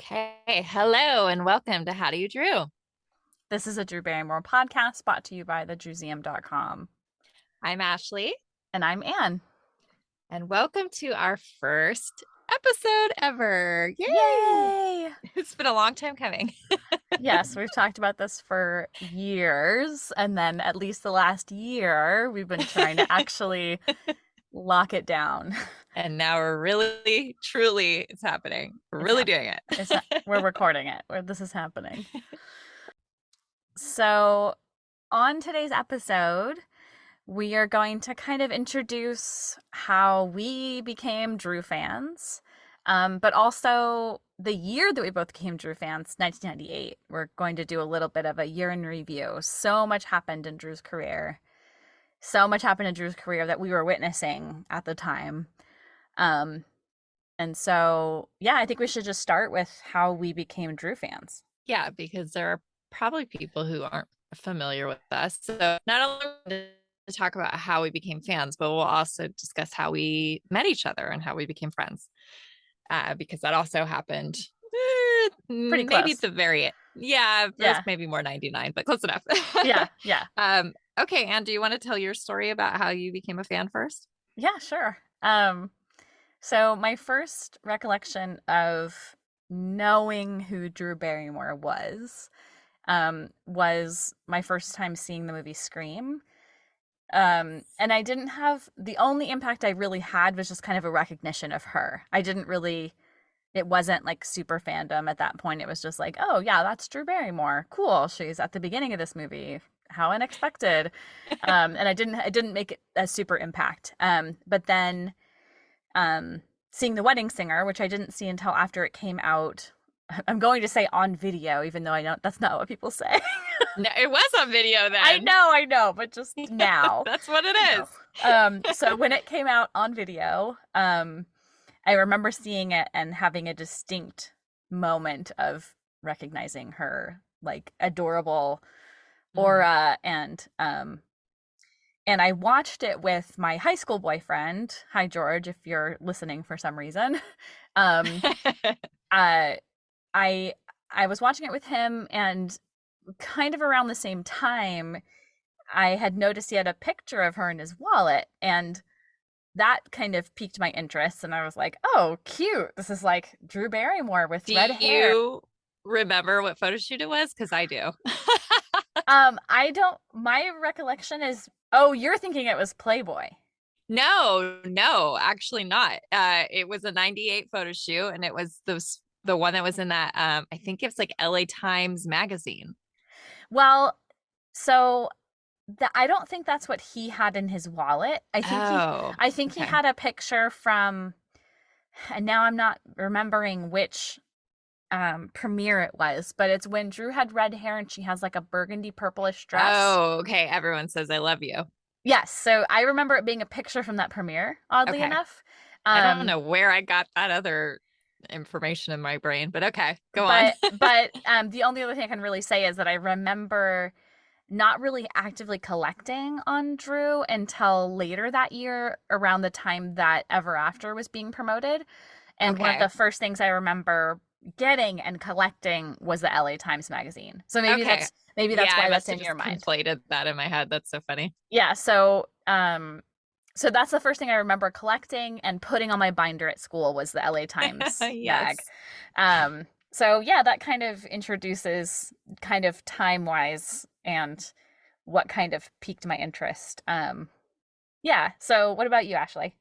Okay, hello and welcome to How Do You Drew? This is a Drew Barrymore podcast brought to you by thedrewseum.com. I'm Ashley, And I'm Anne. and welcome to our first episode ever. Yay! Yay! It's been a long time coming. Yes, we've talked about this for years. And then at least the last year, we've been trying to actually lock it down. And now we're really, truly, it's happening. We're It's really happening. doing It's not, it. we're recording it where this is happening. So, on today's episode, we are going to kind of introduce how we became Drew fans, but also the year that we both became Drew fans, 1998. We're going to do a little bit of a year in review. So much happened in Drew's career. So much happened in Drew's career that we were witnessing at the time. Um, and so, yeah, I think we should just start with how we became Drew fans. Yeah, because there are probably people who aren't familiar with us. So not only to talk about how we became fans, but we'll also discuss how we met each other and how we became friends. Because that also happened Pretty maybe at close. the very yeah, it was Yeah. maybe more 99, but close enough. Yeah. Yeah. Okay, and do you want to tell your story about how you became a fan first? Yeah, sure. So my first recollection of knowing who Drew Barrymore was my first time seeing the movie Scream. And I didn't have the only impact I really had was just kind of a recognition of her. I didn't really, it wasn't like super fandom at that point. It was just like, oh yeah, that's Drew Barrymore. Cool. She's at the beginning of this movie. How unexpected. And it didn't make it a super impact. But then seeing The Wedding Singer, which I didn't see until after it came out. I'm going to say on video, even though I know that's not what people say. No, it was on video then. I know, but just now. That's what it is. So when it came out on video, I remember seeing it and having a distinct moment of recognizing her like adorable aura and I watched it with my high school boyfriend. Hi George, if you're listening for some reason. Um uh I I was watching it with him and kind of around the same time I had noticed he had a picture of her in his wallet and that kind of piqued my interest and I was like, "Oh, cute. This is like Drew Barrymore with Do red hair." you remember what photo shoot it was? Because I do. I don't my recollection is oh, you're thinking it was Playboy. No, no, actually not. It was a 98 photo shoot and it was the one that was in that I think it's like LA Times magazine. Well, so I don't think that's what he had in his wallet. Oh, I think he okay. had a picture from and now I'm not remembering which premiere it was, but it's when Drew had red hair and she has like a burgundy purplish dress. Oh, okay. Everyone says I love you. Yes, so I remember it being a picture from that premiere, oddly Okay. enough. I don't Um know where I got that other information in my brain, but okay, go on. but the only other thing I can really say is that I remember not really actively collecting on Drew until later that year around the time that Ever After was being promoted. And one of Okay. the first things I remember getting and collecting was the LA Times magazine. So maybe Okay. that's Yeah, why I that's must have in just your mind. conflated that in my head. That's so funny. Yeah, so that's the first thing I remember collecting and putting on my binder at school was the LA Times mag. Yes. So yeah, that kind of introduces kind of time-wise and what kind of piqued my interest. Yeah, so what about you, Ashley?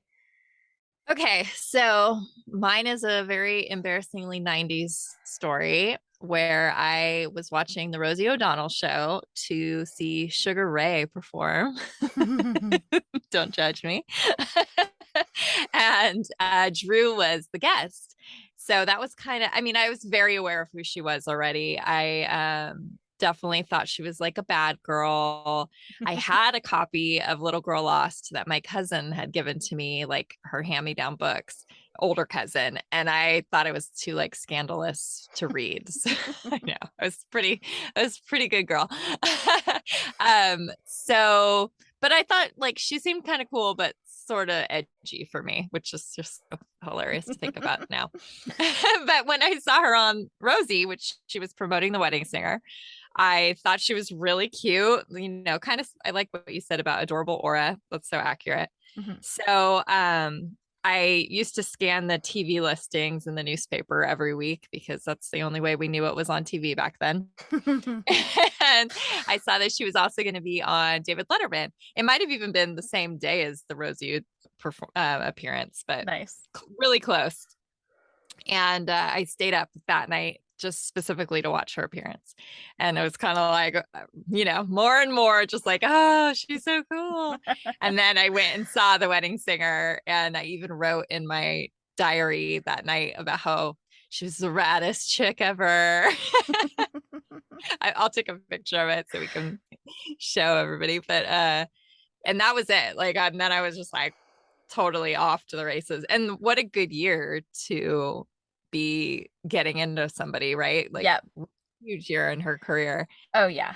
Okay, so mine is a very embarrassingly 90s story where I was watching the Rosie O'Donnell show to see Sugar Ray perform. Don't judge me. And Drew was the guest. So that was kind of, I mean, I was very aware of who she was already. I definitely thought she was like a bad girl. I had a copy of Little Girl Lost that my cousin had given to me, like her hand-me-down books, older cousin, and I thought it was too like scandalous to read. So, I know I was pretty good girl. So, but I thought like she seemed kind of cool, but sort of edgy for me, which is just so hilarious to think about now. But when I saw her on Rosie, which she was promoting The Wedding Singer, I thought she was really cute. Kind of, I like what you said about adorable aura. That's so accurate. Mhm. So, I used to scan the TV listings in the newspaper every week because that's the only way we knew what was on TV back then. And I saw that she was also going to be on David Letterman. It might have even been the same day as the Rosie appearance, but Nice. really close. And I stayed up that night just specifically to watch her appearance. And it was kind of like, more and more just like, oh, she's so cool. And then I went and saw The Wedding Singer. And I even wrote in my diary that night about how she was the raddest chick ever. I'll take a picture of it so we can show everybody. But, and that was it. Like, and then I was just like totally off to the races. And what a good year to be getting into somebody, right? Like, Yep. huge year in her career. Oh yeah.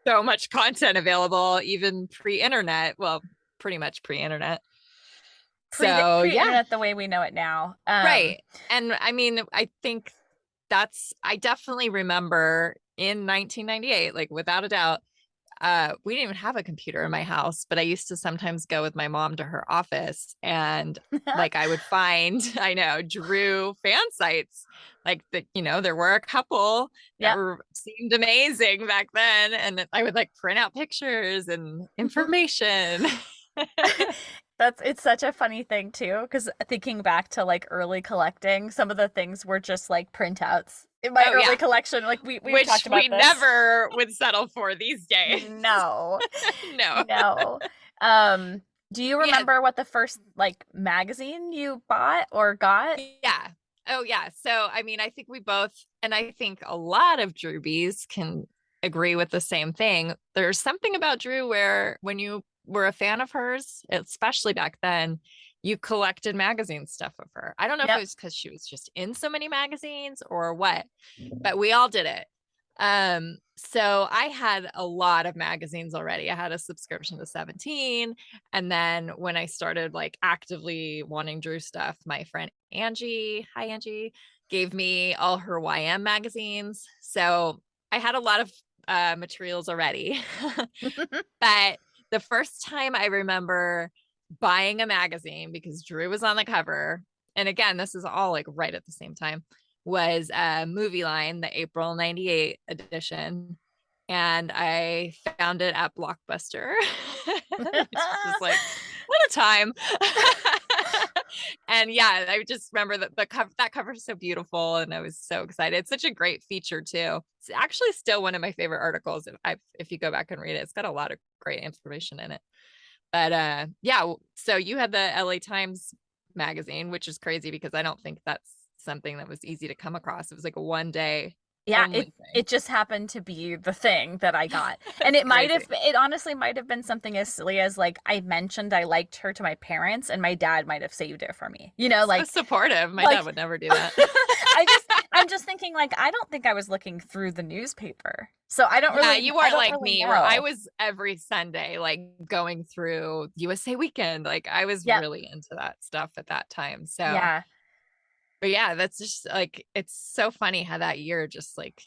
So much content available, even pre-internet. Well, pretty much pre-internet. Pre-internet the way we know it now. Right. And I mean, I think I definitely remember in 1998, like without a doubt, we didn't even have a computer in my house, but I used to sometimes go with my mom to her office and like I would find, I know, Drew fan sites. Like there were a couple that seemed amazing back then. And I would like print out pictures and information. It's such a funny thing too, because thinking back to like early collecting, some of the things were just like printouts in my early collection. Like we talked about we never would settle for these days. No. No. Do you remember what the first like magazine you bought or got? Yeah. Oh yeah. So I mean, I think we both, and I think a lot of Drewbies can agree with the same thing. There's something about Drew where when you were a fan of hers, especially back then, you collected magazine stuff of her. I don't know if it was because she was just in so many magazines or what, but we all did it. So I had a lot of magazines already. I had a subscription to 17. And then when I started like actively wanting Drew stuff, my friend Angie, hi Angie, gave me all her YM magazines. So I had a lot of materials already. But the first time I remember buying a magazine because Drew was on the cover, and again, this is all like right at the same time, was Movie Line, the April 98 edition. And I found it at Blockbuster. Just like, what a time. And yeah, I just remember that that cover is so beautiful and I was so excited. It's such a great feature too. It's actually still one of my favorite articles. If you go back and read it, it's got a lot of great information in it. But yeah, so you had the LA Times magazine, which is crazy because I don't think that's something that was easy to come across. It was like a one day. Yeah, it just happened to be the thing that I got. And it honestly might have been something as silly as like I mentioned I liked her to my parents and my dad might have saved it for me. Like so supportive. My dad would never do that. I'm just thinking like I don't think I was looking through the newspaper. So I don't really. Yeah, you weren't like really me, know. where I was every Sunday like going through USA Weekend. Like I was really into that stuff at that time. So yeah. But yeah, that's just like, it's so funny how that year just like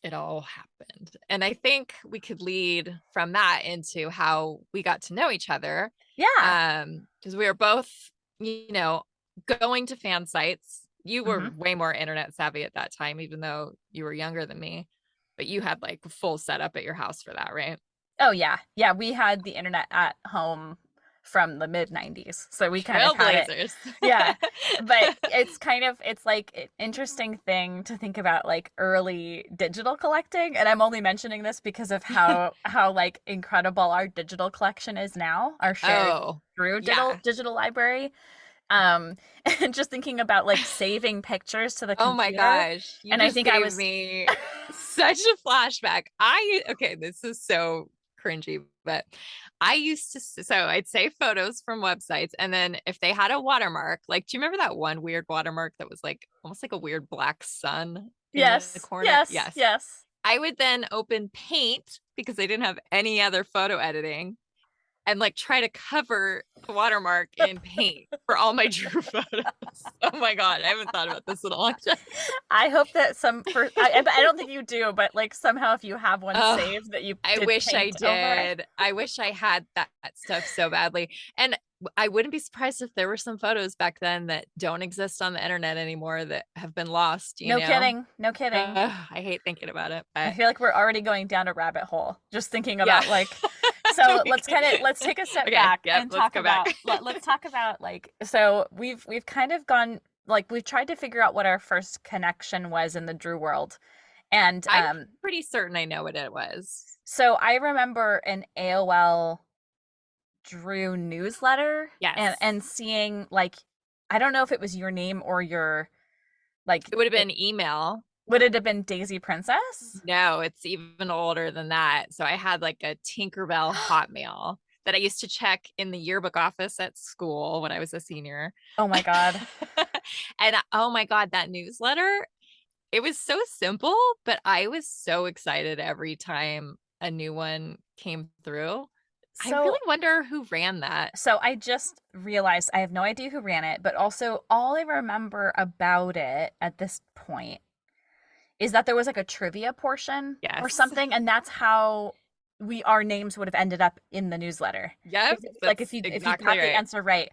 it all happened. And I think we could lead from that into how we got to know each other. Yeah. Because we were both, going to fan sites. You were way more internet savvy at that time, even though you were younger than me. But you had like a full setup at your house for that, right? Oh yeah. Yeah, we had the internet at home from the mid 90s. So we kind of had it. Yeah. But it's like an interesting thing to think about like early digital collecting. And I'm only mentioning this because of how like incredible our digital collection is now, our shared through digital library. And just thinking about like saving pictures to the computer. Oh my gosh. And I think I was me such a flashback. This is so cringy, but I used to, so I'd save photos from websites. And then if they had a watermark, like, do you remember that one weird watermark that was like almost like a weird black sun in the corner? Yes. I would then open Paint because they didn't have any other photo editing and like try to cover the watermark in paint for all my Drew photos. Oh my God, I haven't thought about this in a long time. I hope that I don't think you do, but like somehow if you have one Oh, saved that you I did wish I paint over it. did. I wish I had that stuff so badly. And I wouldn't be surprised if there were some photos back then that don't exist on the internet anymore that have been lost, you No know? kidding. No kidding. I hate thinking about it, I but feel like we're already going down a rabbit hole just thinking yeah. about like so let's take a step Okay, back yep, and let's talk go back. about let's talk about like so we've kind of gone like we've tried to figure out what our first connection was in the Drew world. And I'm pretty certain I know what it was. so I remember an AOL Drew newsletter Yes. and seeing like I don't know if it was your name or your like It would have been email. would it have been Daisy Princess? No, it's even older than that. So I had like a Tinkerbell Hotmail that I used to check in the yearbook office at school when I was a senior. Oh my God. And oh my God, that newsletter, it was so simple, but I was so excited every time a new one came through. I So really wonder who ran that. So I just realized I have no idea who ran it, but also all I remember about it at this point is that there was like a trivia portion or Yes. something, and that's how our names would have ended up in the newsletter. Yep. Like That's if you exactly got the right. answer right.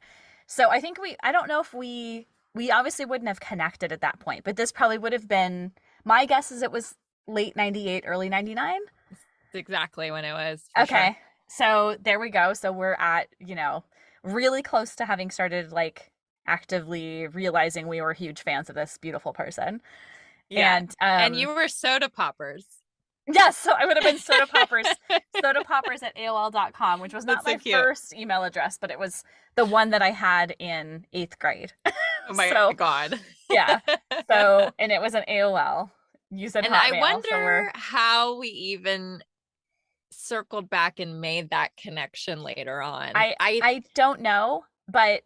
So I think I don't know if we obviously wouldn't have connected at that point, but this probably would have been my guess is it was late 98, early 99. It's exactly when it was for Okay. sure. So there we go. So we're at, really close to having started like actively realizing we were huge fans of this beautiful person. Yeah. And And you were soda poppers. yes, so I would have been soda poppers at AOL.com, which was not That's so my cute. first email address, but it was the one that I had in 8th grade. Oh my So God. yeah. So, and it was an AOL. You said And I Hotmail, so wonder how we even circled back and made that connection later on. I don't know, but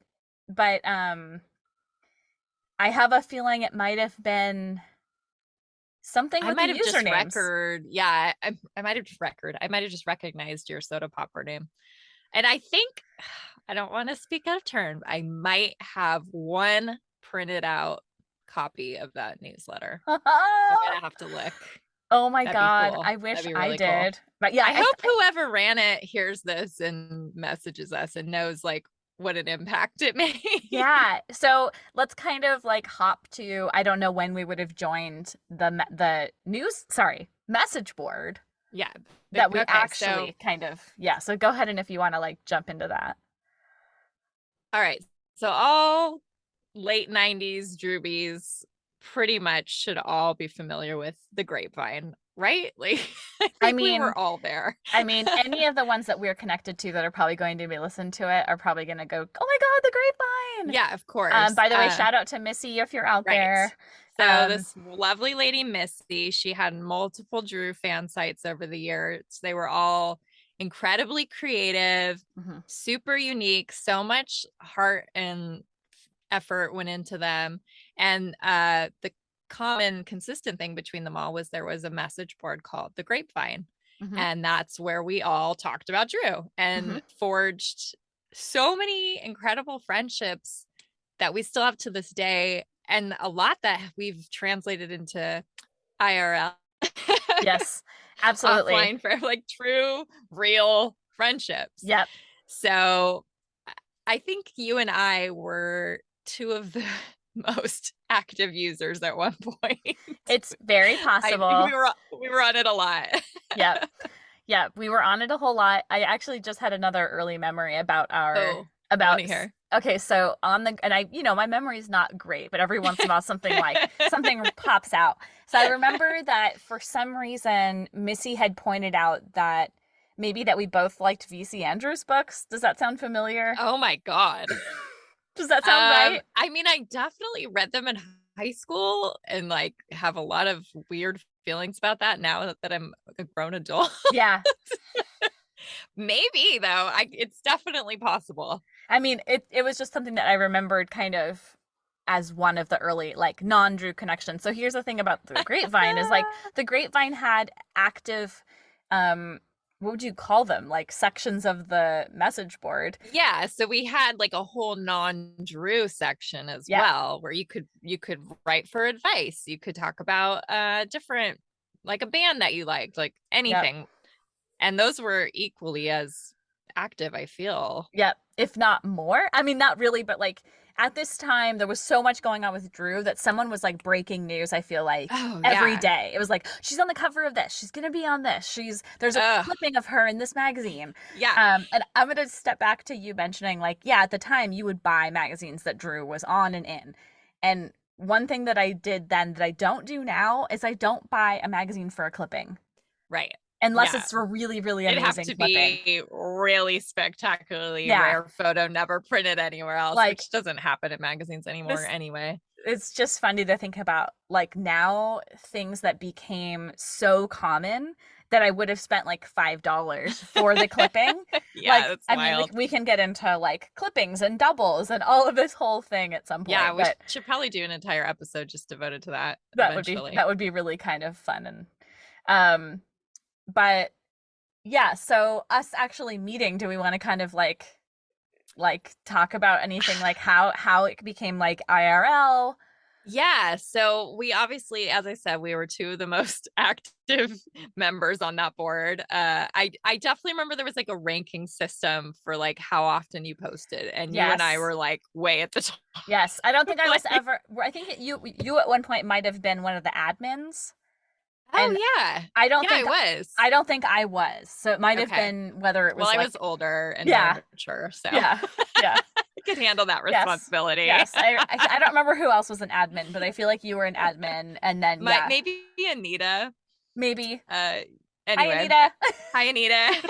I have a feeling it might have been something I with the might have just usernames. I might have just record. I might have just recognized your soda popper name. And I think I don't want to speak out of turn. I might have one printed out copy of that newsletter. I'm gonna have to look. Oh my That'd be God, cool. I wish That'd be I really cool. did. But yeah, I hope whoever ran it hears this and messages us and knows like what an impact it made. yeah. So let's kind of like hop to I don't know when we would have joined the message board Yeah. that we Okay. actually kind of yeah. So go ahead and if you want to like jump into that. All right. So all late 90s Drewbies pretty much should all be familiar with the Grapevine, right? Like I I think we mean, were all there. any of the ones that we're connected to that are probably going to be listened to it are probably going to go, oh my God, the Grapevine. Yeah, of course. By the way, shout out to Missy if you're out Right. there. So this lovely lady, Misty, she had multiple Drew fan sites over the years. They were all incredibly creative, super unique, so much heart and effort went into them. And the common consistent thing between them all was there was a message board called the Grapevine. And that's where we all talked about Drew and forged so many incredible friendships that we still have to this day, and a lot that we've translated into IRL. Yes, absolutely. Offline for like true, real friendships. Yep. So I think you and I were two of the most active users at one point. It's very possible. We were on it a lot. Yep. Yeah, we were on it a whole lot. I actually just had another early memory about here. Okay, so my memory is not great, but every once in a while something pops out. So I remember that for some reason Missy had pointed out that maybe that we both liked VC Andrews books. Does that sound familiar? Oh my God. Does that sound right? I mean, I definitely read them in high school and like have a lot of weird feelings about that now that I'm a grown adult. Yeah. Maybe though. It's definitely possible. I mean, it was just something that I remembered kind of as one of the early like non-Drew connections. So here's the thing about the Grapevine is like the Grapevine had active what would you call them? Like sections of the message board. Yeah, so we had like a whole non-Drew section as Yeah. well, where you could write for advice. You could talk about different, like a band that you liked, like Yep. anything. And those were equally as active, I feel. Yep. If not more. I mean, not really, but like at this time, there was so much going on with Drew that someone was like breaking news, I feel like, Oh every yeah. day. It was like, she's on the cover of this. She's going to be on this. There's a Ugh. clipping of her in this magazine. Yeah. And I'm going to step back to you mentioning, like, yeah, at the time you would buy magazines that Drew was on and in. And one thing that I did then that I don't do now is I don't buy a magazine for a clipping Right. unless Yeah. it's a really, really It'd have amazing to clipping. be really spectacularly Yeah. rare photo, never printed anywhere else, Like, which doesn't happen in magazines anymore this anyway. it's just funny to think about, like, now things that became so common that I would have spent like $5 for the clipping. Yeah, Like, that's I mean, wild. we can get into like clippings and doubles and all of this whole thing at some Yeah, point, we but should probably do an entire episode just devoted to that that would be eventually. that would be really kind of fun. And um but yeah, so us actually meeting, do we want to kind of like talk about anything, like how it became like IRL? Yeah, so we obviously, as I said, we were two of the most active members on that board. I definitely remember there was like a ranking system for like how often you posted, and you and I Yes. were like way at the top. Yes, I don't think I was Like, ever. I think you at one point might have been one of the admins, and oh yeah, I don't yeah, I think was. I don't think I was. So it might have Okay. been whether it Well, was I like, was older and yeah, more mature, so yeah, yeah, I could handle that yes, responsibility. yes. I don't remember who else was an admin, but I feel like you were an admin, and then My yeah, maybe Anita. maybe. Uh, Hi, anyway, Anita. hi Anita.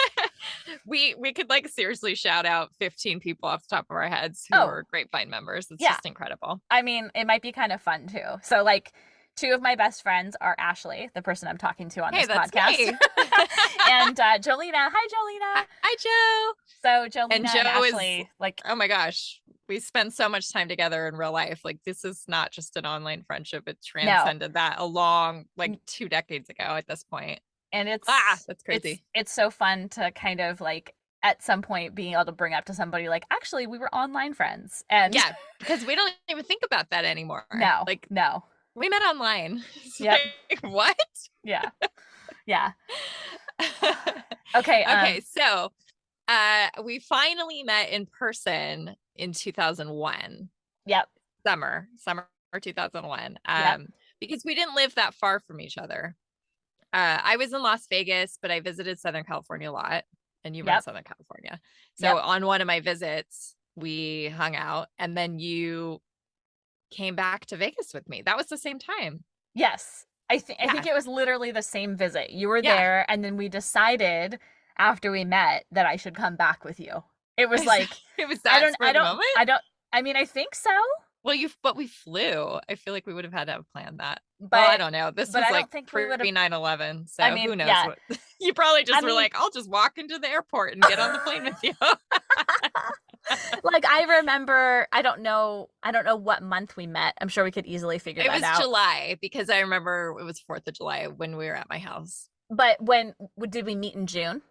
We could like seriously shout out 15 people off the top of our heads who Oh, are Grapevine members. It's yeah. just incredible. I mean, it might be kind of fun too. So like, two of my best friends are Ashley, the person I'm talking to on Hey, this that's podcast, me. and Jolena. Hi, Jolena. Hi, Joe. So And Jolena and Joe is, Ashley, like, oh my gosh, we spend so much time together in real life. Like, this is not just an online friendship, it no, transcended that a long, like 2 decades ago at this point. and Ah, that's it's crazy. it's so fun to kind of like at some point being able to bring up to somebody like, actually, we were online friends, and Yeah, because we don't even think about that anymore. no, Like, no, we met online. It's yep, like, what? yeah, yeah. Okay, Okay, so we finally met in person in 2001, yep, summer 2001. yep, Because we didn't live that far from each other. I was in Las Vegas, but I visited Southern California a lot, and you were in yep, Southern California. So yep, on one of my visits, we hung out, and then you came back to Vegas with me. That was the same time. yes. I think Yeah. it was literally the same visit. You were Yeah. there, and then we decided after we met that I should come back with you. It was like, It was I that don't, spur I of the don't, moment. I don't. I mean, I think so, Well, but we flew. I feel like we would have had to have planned that. Well, I but don't know. This but was I like don't think we would have. pre 9/11, I so mean, who knows yeah. what. You probably I just were mean, like, I'll just walk into the airport and get on the plane with you. like I remember, I don't know what month we met. I'm sure we could easily figure It that was out. July because I remember it was 4th of July when we were at my house. But when did we meet in June?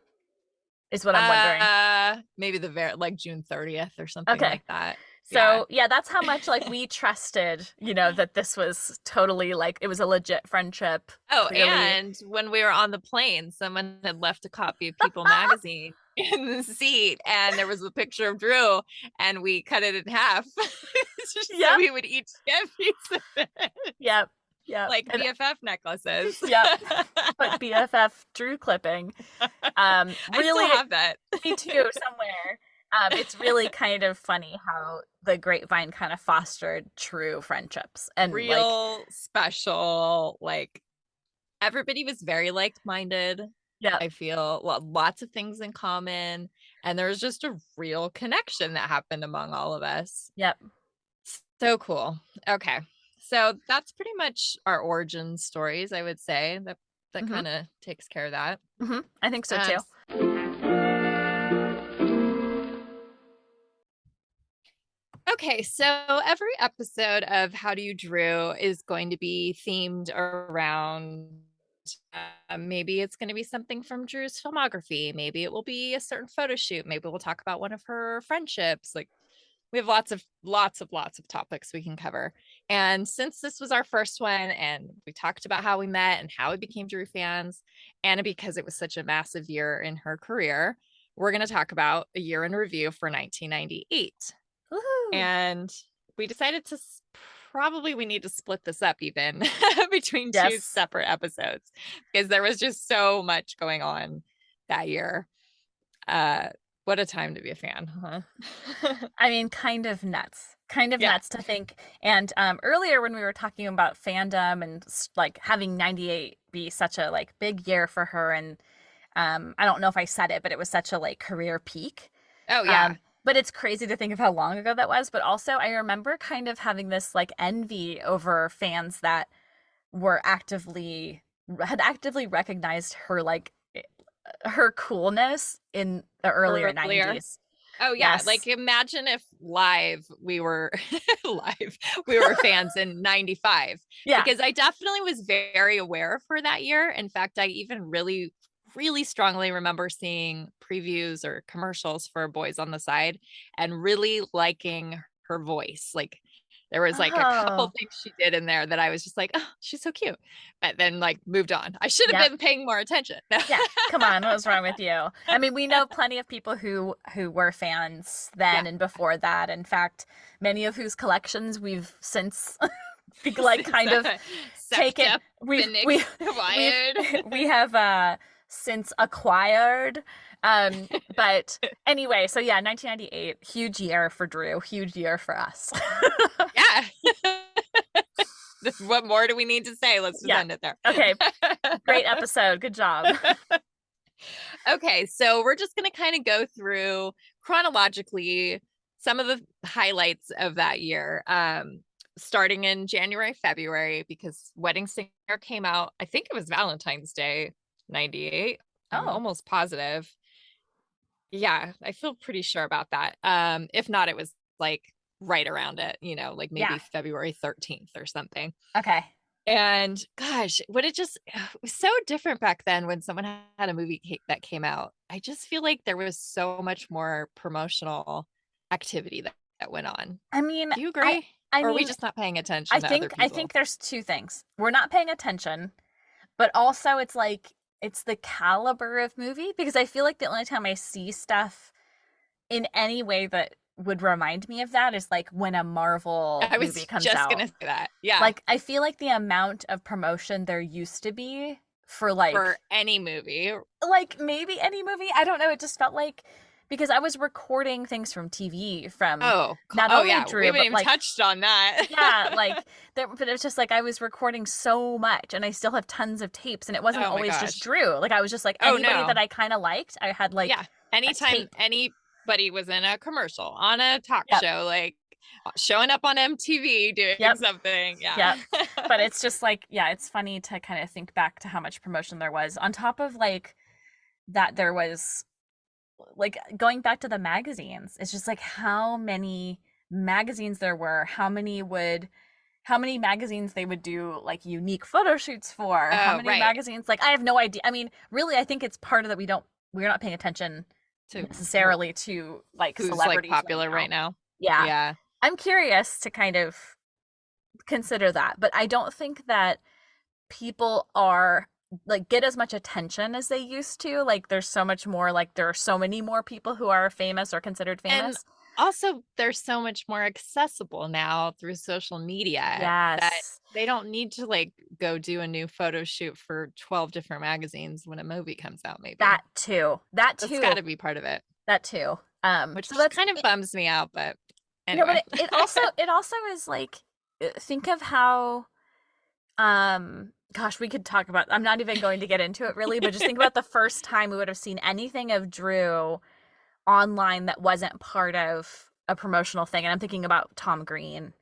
Is what I'm wondering. Maybe the very like June 30th or something Okay. like that. Yeah. So, yeah, that's how much like we trusted, that this was totally like it was a legit friendship. Oh, Clearly. and when we were on the plane, someone had left a copy of People magazine in the seat, and there was a picture of Drew, and we cut it in half so Yep. we would each get a piece of it, Yep. Yep. like And BFF necklaces. yep. But BFF Drew clipping. I Really, still have that. me too, somewhere. It's really kind of funny how the grapevine kind of fostered true friendships and like, Real special, like everybody was very like-minded. yeah, I feel lots of things in common, and there was just a real connection that happened among all of us. yep. So cool. Okay. So that's pretty much our origin stories, I would say. That Hmm. kind of takes care of that. I think so Um, too. okay, so every episode of How Do You Drew is going to be themed around maybe it's going to be something from Drew's filmography. Maybe it will be a certain photo shoot. Maybe we'll talk about one of her friendships. Like, we have lots of topics we can cover. And since this was our first one and we talked about how we met and how we became Drew fans, and because it was such a massive year in her career, we're going to talk about a year in review for 1998. Woohoo! And we decided to probably we need to split this up even between two Yes. separate episodes because there was just so much going on that year. What a time to be a fan, huh? I mean, kind of nuts. Kind of Yeah. nuts to think. And earlier when we were talking about fandom and like having 98 be such a like big year for her, and I don't know if I said it, but it was such a like career peak. Oh yeah. But it's crazy to think of how long ago that was. But also I remember kind of having this like envy over fans that had actively recognized her like her coolness in the earlier 90s. Oh yeah, Yes. like imagine if live we were live we were fans in 95. Yeah. Because I definitely was very aware for that year. In fact, I even really strongly remember seeing previews or commercials for Boys on the Side and really liking her voice. Like there was like a couple Oh. things she did in there that I was just like, oh, she's so cute. But then like moved on. I should have Yep. been paying more attention. Yeah. Come on, what was wrong with you? I mean, we know plenty of people who were fans then Yeah. and before that. In fact, many of whose collections we've since like kind of taken we have since acquired. But anyway, so yeah, 1998, huge year for Drew, huge year for us. Yeah. What more do we need to say? Let's just end it there. Okay. Great episode. Good job. Okay, so we're just going to kind of go through chronologically some of the highlights of that year. Starting in January, February, because Wedding Singer came out, I think it was Valentine's Day, 98. I'm almost positive. Yeah, I feel pretty sure about that. If not, it was like right around it, like maybe February 13th or something. Okay. And gosh, it was so different back then when someone had a movie that came out. I just feel like there was so much more promotional activity that went on. I mean, do you agree? Or are we just not paying attention to other people? I think there's two things. We're not paying attention, but also it's like it's the caliber of movie, because I feel like the only time I see stuff in any way that would remind me of that is like when a Marvel movie comes out. I was just gonna say that. Yeah. Like I feel like the amount of promotion there used to be for any movie. Like maybe any movie. I don't know. It just felt like, because I was recording things from TV from not only Drew, we haven't but even like, touched on that. Yeah, like but it was just like I was recording so much, and I still have tons of tapes, and it wasn't always just Drew. Like I was just like anybody that I kind of liked. I had like anytime anybody was in a commercial, on a talk show, like showing up on MTV doing something. Yeah. But it's just like, it's funny to kind of think back to how much promotion there was on top of like that. There was like going back to the magazines, it's just like how many magazines there were, how many magazines they would do like unique photo shoots for, how many magazines, like I have no idea. I mean, really, I think it's part of that we're not paying attention to necessarily to like who's celebrities like popular right now. Yeah. I'm curious to kind of consider that, but I don't think that people are like get as much attention as they used to. Like there's so much more, like there are so many more people who are famous or considered famous. And also they're so much more accessible now through social media. Yes. That they don't need to like go do a new photo shoot for 12 different magazines when a movie comes out. Maybe that too. That's got to be part of it. That too. Which kind of bums me out, but anyway. No, but it also is like, think of how gosh, we could talk about, I'm not even going to get into it really, but just think about the first time we would have seen anything of Drew online that wasn't part of a promotional thing. And I'm thinking about Tom Green.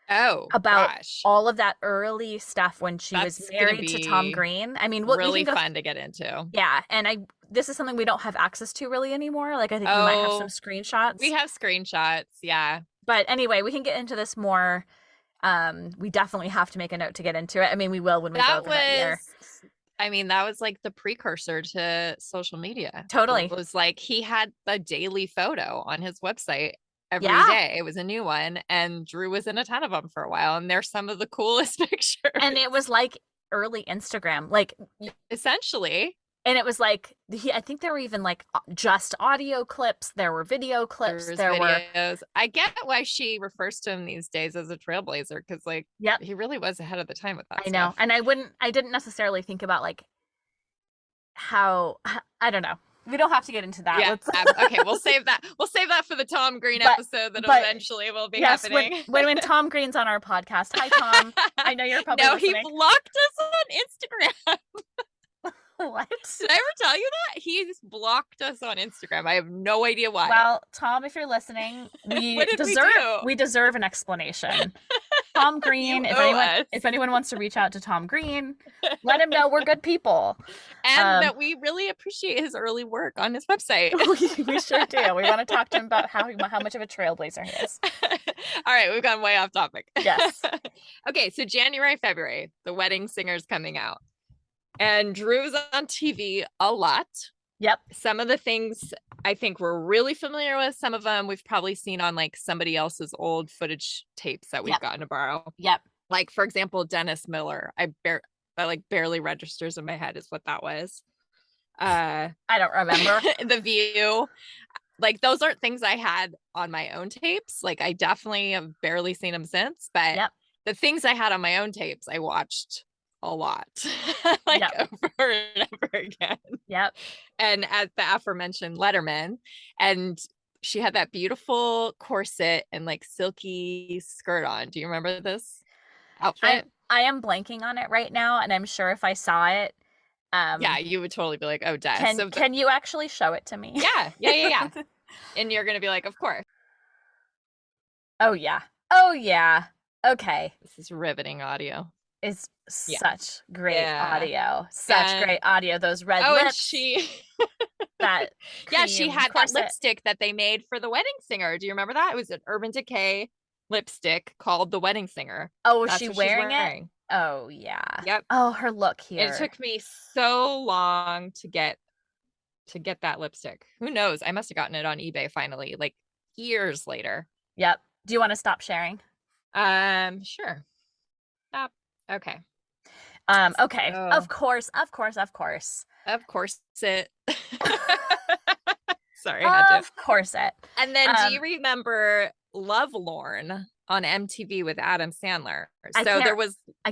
Oh, about gosh. all of that early stuff when she was married to Tom Green. I mean, really fun to get into. Yeah, and this is something we don't have access to really anymore. Like I think we might have some screenshots. We have screenshots, yeah. But anyway, we can get into this more. We definitely have to make a note to get into it. I mean, we will when we go through that year. I mean, that was like the precursor to social media. It Totally. was like he had a daily photo on his website every Yeah. day. It was a new one, and Drew was in a ton of them for a while, and they're some of the coolest And pictures. it was like early Instagram. Like, Essentially, and it was like I think there were even like just audio clips, there were video clips, there's there were videos. I get why she refers to him these days as a trailblazer because, like, yep, he really was ahead of the time with that I know. stuff. And I didn't necessarily think about like how I don't know. We don't have to get into that. Yeah. Let's Okay. We'll save that. We'll save that for the Tom Green but episode that but eventually will be yes, happening. when Tom Green's on our podcast. Hi Tom. I know you're probably No, he listening. blocked us on Instagram. What? Did I ever tell you that? He's blocked us on Instagram. I have no idea why. Well, Tom, if you're listening, What did we do? we deserve an explanation. Tom Green, You owe us. if anyone wants to reach out to Tom Green, let him know we're good people. And that we really appreciate his early work on his website. We sure do. We want to talk to him about how much of a trailblazer he is. All right, we've gone way off topic. Yes. Okay, so January, February, The Wedding Singer's coming out. And Drew's on TV a lot. Yep. Some of the things I think we're really familiar with. Some of them we've probably seen on like somebody else's old footage tapes that we've gotten to borrow. Yep. Like, for example, Dennis Miller. That like barely registers in my head is what that was. I don't remember. The View. Like, those aren't things I had on my own tapes. Like, I definitely have barely seen them since, but the things I had on my own tapes, I watched a lot, like over and over again. Yep. And at the aforementioned Letterman, and she had that beautiful corset and like silky skirt on. Do you remember this outfit? I am blanking on it right now, and I'm sure if I saw it, yeah, you would totally be like, "Oh, Des." Can you actually show it to me? Yeah. And you're gonna be like, "Of course." Oh yeah. Okay. This is riveting audio. It's such great audio. Great audio. Those red lips. And she she had that lipstick that they made for The Wedding Singer. Do you remember that? It was an Urban Decay lipstick called The Wedding Singer. Oh, was she wearing it? Oh yeah. Yep. Oh, her look here. It took me so long to get that lipstick. Who knows? I must have gotten it on eBay finally, like years later. Yep. Do you want to stop sharing? Sure. Stop. Okay. Okay. So, of course it. Sorry, I had to. Of course it. And then do you remember Lovelorn on MTV with Adam Sandler? I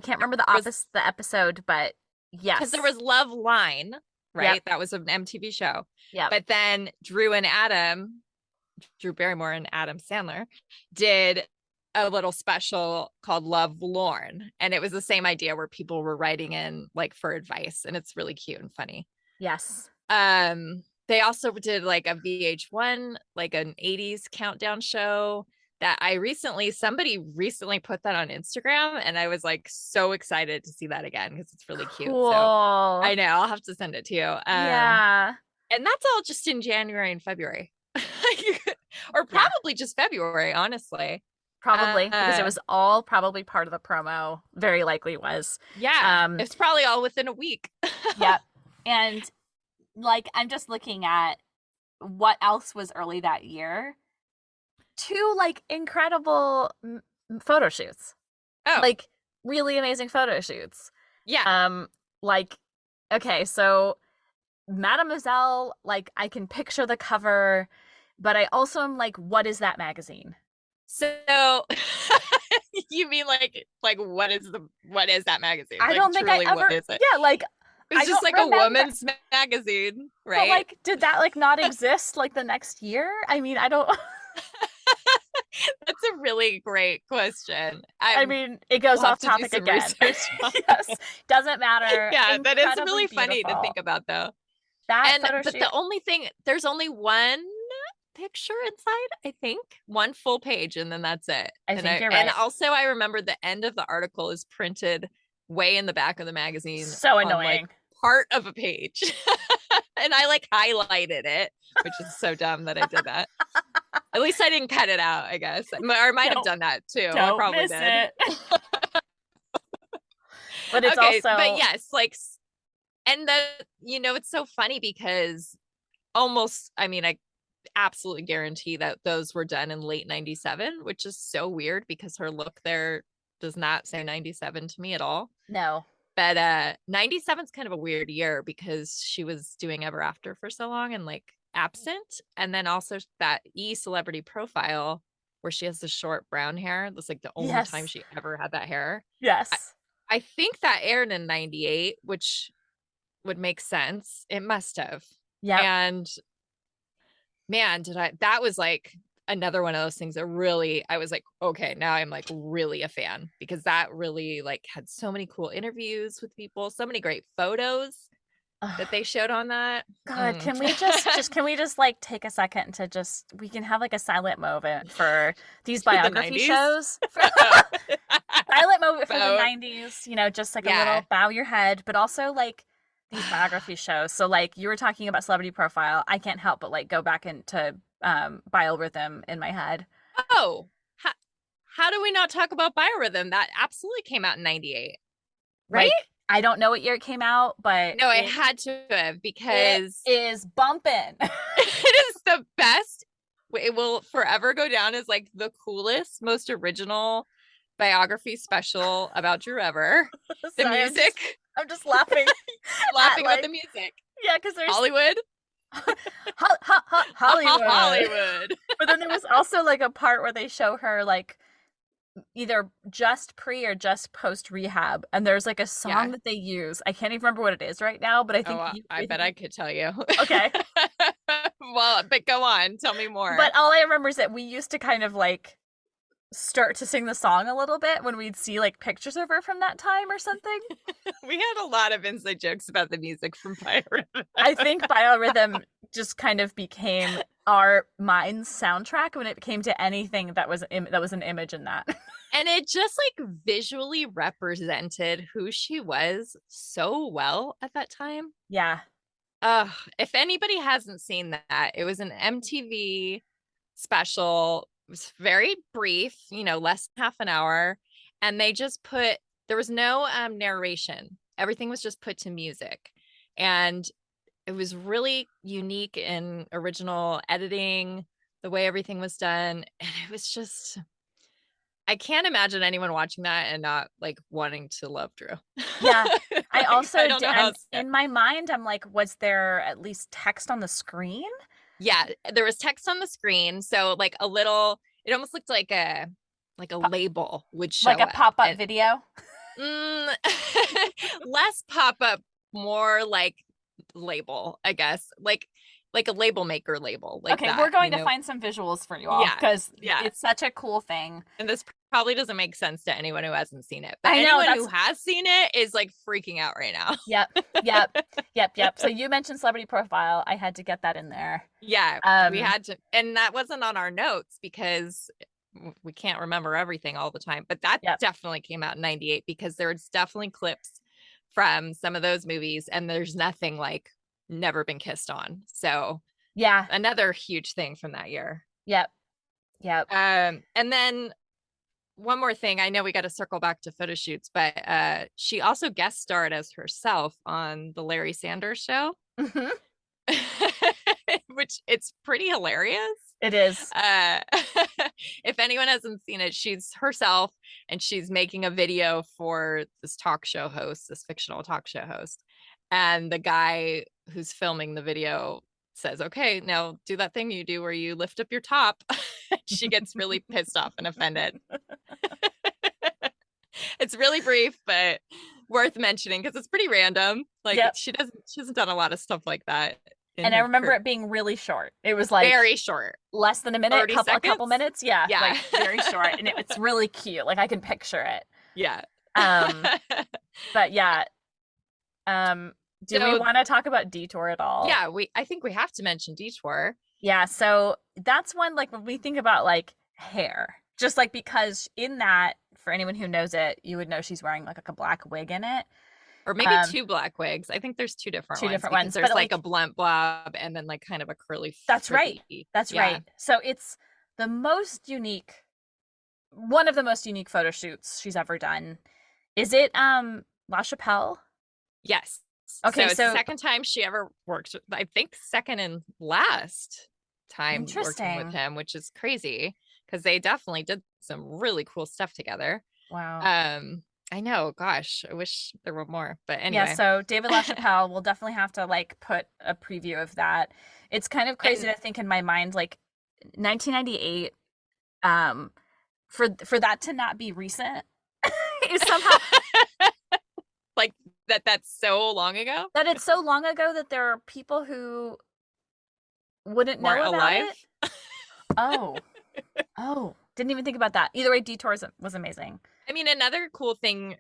can't remember the episode, but yes. Because there was Love Line, right? Yep. That was an MTV show. Yeah. But then Drew Barrymore and Adam Sandler did a little special called Love Lorne, and it was the same idea where people were writing in like for advice, and it's really cute and funny. Yes. They also did like a VH1, like an 80s countdown show that somebody recently put that on Instagram, and I was like so excited to see that again because it's really cute. So I know I'll have to send it to you. Yeah. And that's all just in January and February. Or probably just February, honestly. Probably because it was all probably part of the promo. Very likely was. Yeah. It's probably all within a week. Yeah. And like, I'm just looking at what else was early that year. 2 like incredible photo shoots. Oh, like really amazing photo shoots. Yeah. Like, okay, so Mademoiselle, like I can picture the cover, but I also am like, what is that magazine? So you mean like what is that magazine? I don't think I ever. What is it? Yeah, like it's just like remember. A woman's magazine, right? But like, did that like not exist like the next year? I mean, I don't. That's a really great question. I mean, it goes off topic again. Yes, doesn't matter. Yeah, that is really funny to think about, though. But the only thing, there's only one picture inside, I think, one full page, and then that's it. I think you're right. And also, I remember the end of the article is printed way in the back of the magazine. So annoying. Like, part of a page, and I like highlighted it, which is so dumb that I did that. At least I didn't cut it out, I guess. Or I might have done that too. I probably did. But it's also. But yes, like And it's so funny because I mean, I absolutely guarantee that those were done in late 97, which is so weird because her look there does not say 97 to me at all. No. But 97 is kind of a weird year because she was doing Ever After for so long and like absent. And then also that celebrity profile where she has the short brown hair. That's like the only time Yes. she ever had that hair. I, Yes. I think that aired in 98, which would make sense. It must have. Yep. And man, that was like another one of those things that really, I was like, okay, now I'm like really a fan because that really like had so many cool interviews with people, so many great photos that they showed on that. God, can we just like take a second to we can have like a silent moment for these For the biography 90s. shows? Oh. Silent moment for the Bow. 90s, just like a Yeah. little bow your head, but also like these biography shows. So like you were talking about Celebrity Profile, I can't help but like go back into Biorhythm in my head. Oh, how do we not talk about Biorhythm? That absolutely came out in 98, right? Like, I don't know what year it came out, but No, it had to have because it is bumping. it is the best. It will forever go down as like the coolest, most original biography special about Drew ever. The Sorry, music. I'm just laughing. Laughing like, about the music. Yeah, because there's Hollywood. Hollywood. Hollywood. But then there was also like a part where they show her like either just pre or just post rehab, and there's like a song that they use. I can't even remember what it is right now, but I think I bet I could tell you. Okay. Well, but go on, tell me more. But all I remember is that we used to kind of like start to sing the song a little bit when we'd see like pictures of her from that time or something. We had a lot of inside jokes about the music from Biorhythm. I think Biorhythm just kind of became our mind's soundtrack when it came to anything that was an image in that. And it just like visually represented who she was so well at that time. Yeah. If anybody hasn't seen that, it was an MTV special. It was very brief, less than half an hour. And they just there was no narration. Everything was just put to music. And it was really unique in original editing, the way everything was done. And it was just, I can't imagine anyone watching that and not like wanting to love Drew. Yeah. I also I don't know how in my mind, I'm like, was there at least text on the screen? Yeah, there was text on the screen. So like a little, it almost looked like a label would show like a pop-up up. video. Less pop-up, more like label, I guess. Like a label maker label. Like okay, that, we're going to find some visuals for you all because it's such a cool thing. And this probably doesn't make sense to anyone who hasn't seen it. But I know, anyone who has seen it is like freaking out right now. Yep. So you mentioned Celebrity Profile. I had to get that in there. Yeah, we had to. And that wasn't on our notes because we can't remember everything all the time. But that definitely came out in 98 because there's definitely clips from some of those movies. And there's nothing like Never Been Kissed On. So yeah, another huge thing from that year. Yep. And then one more thing, I know we got to circle back to photo shoots, but she also guest starred as herself on the Larry Sanders Show. Which it's pretty hilarious. It is. If anyone hasn't seen it, she's herself and she's making a video for this talk show host, this fictional talk show host. And the guy who's filming the video says, okay, now do that thing you do where you lift up your top. She gets really pissed off and offended. It's really brief, but worth mentioning because it's pretty random. Like she hasn't done a lot of stuff like that. And I remember it being really short. It was like very short, less than a minute, a couple minutes. Yeah, like very short, and it's really cute. Like I can picture it. Yeah. But yeah. Do we want to talk about Detour at all? Yeah, I think we have to mention Detour. Yeah, so that's one like when we think about like hair, just like because in that, for anyone who knows it, you would know she's wearing like a black wig in it. Or maybe two black wigs. I think there's two different ones. There's like a blunt blob and then like kind of a curly. That's right. That's right. So it's the most unique, one of the most unique photo shoots she's ever done. Is it La Chapelle? Yes. Okay, So it's the so second time she ever worked, I think second and last time working with interesting. him, which is crazy because they definitely did some really cool stuff together. Wow. Um, I know, gosh, I wish there were more, but Yeah, anyway. so David LaChapelle, we'll definitely have to like put a preview of that. It's kind of crazy And to think in my mind, like 1998, um, for that to not be recent is somehow like that's so long ago. that it's so long ago that there are people who wouldn't know Weren't about alive. it. Oh, oh, didn't even think about that. Either way, Detours was amazing. I mean, another cool thing,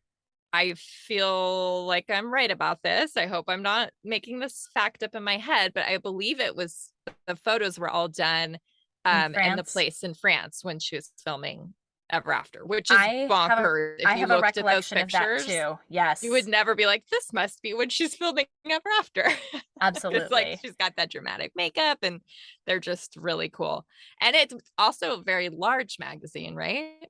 I feel like I'm right about this. I hope I'm not making this fact up in my head, but I believe it was the photos were all done In in the France, place in France when she was filming Ever After, which is I have a bonkers. If I you have a looked at those recollection of that pictures, too. you would Yes, never be like, this must be when she's filming Ever After. It's like absolutely. she's got that dramatic makeup and they're just really cool. And it's also a very large magazine, right?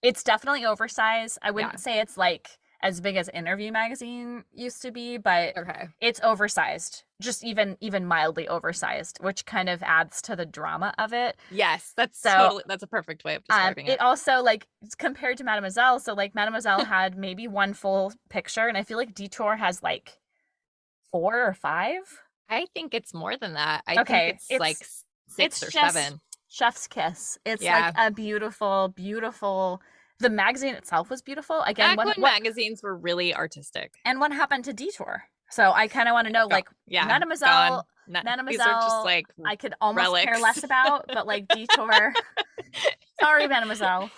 It's definitely oversized. I Yeah. wouldn't say it's like as big as Interview magazine used to be, but Okay. it's oversized. Just even mildly oversized, which kind of adds to the drama of it. Yes, So, that's a perfect way of describing it it. also like compared to Mademoiselle, so like Mademoiselle had maybe one full picture, and I feel like Detour has like four or five. I think it's more than that. I think Okay, it's like it's six or just seven. chef's kiss. It's like Yeah. a beautiful, beautiful. The magazine itself was beautiful. Again, Back when what magazines were really artistic. and what happened to Detour? So I kind of want to know, Go. like Yeah, gone. Mademoiselle, Not, these are just Mademoiselle, like I could almost care relics. less about, but like Detour, sorry, Mademoiselle,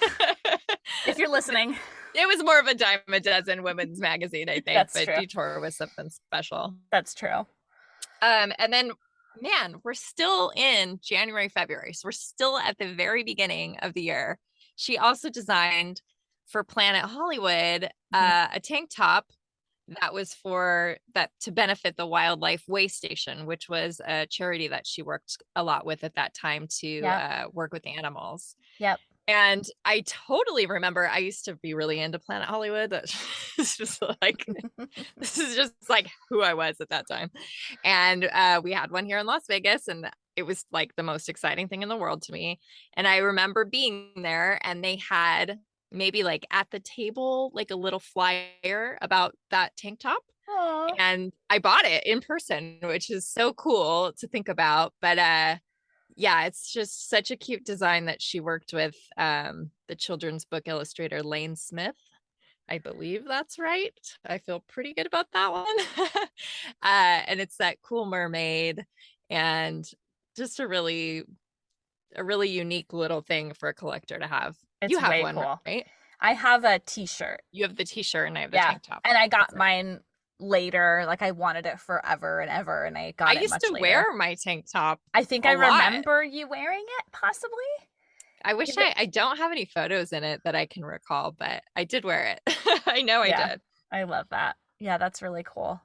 if you're listening. It was more of a dime a dozen women's magazine, I think, That's but true. Detour was something special. That's true. And then, man, we're still in January, February. So we're still at the very beginning of the year. She also designed for Planet Hollywood Mhm. a tank top that was for that to benefit the Wildlife Way Station, which was a charity that she worked a lot with at that time to Yep. work with animals. Yep. And I totally remember I used to be really into Planet Hollywood. It's just like this is just like who I was at that time. And we had one here in Las Vegas, and it was like the most exciting thing in the world to me. And I remember being there, and they had maybe like at the table, like a little flyer about that tank top. Aw. And I bought it in person, which is so cool to think about. But yeah, it's just such a cute design that she worked with the children's book illustrator Lane Smith. I believe that's right. I feel pretty good about that one. And it's that cool mermaid and just a really unique little thing for a collector to have. You It's have way one, cool. right? I have a t-shirt. You have the t-shirt and I have the Yeah. tank top. And I got That's right. mine later. Like I wanted it forever and ever, and I I got it used much to later. wear my tank top I think I a lot. remember you wearing it, possibly. I wish Is it- I don't have any photos in it that I can recall, but I did wear it. I know I Yeah, did. I love that. Yeah, that's really cool.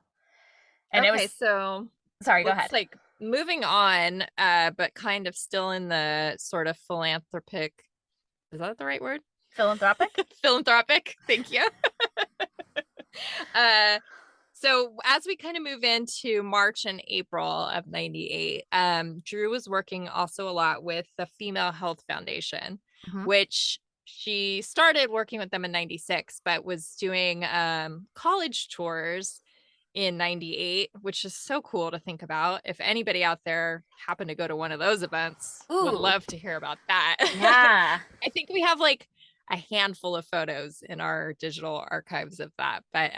And it Okay, was, so sorry, go looks ahead. like moving on, but kind of still in the sort of philanthropic, is that the right word? Philanthropic? Philanthropic, thank you. uh so as we kind of move into March and April of 98, Drew was working also a lot with the Female Health Foundation, Mhm. which she started working with them in 96, but was doing college tours in 98, which is so cool to think about. If anybody out there happened to go to one of those events, would Ooh, love to hear about that. yeah. I think we have like a handful of photos in our digital archives of that, but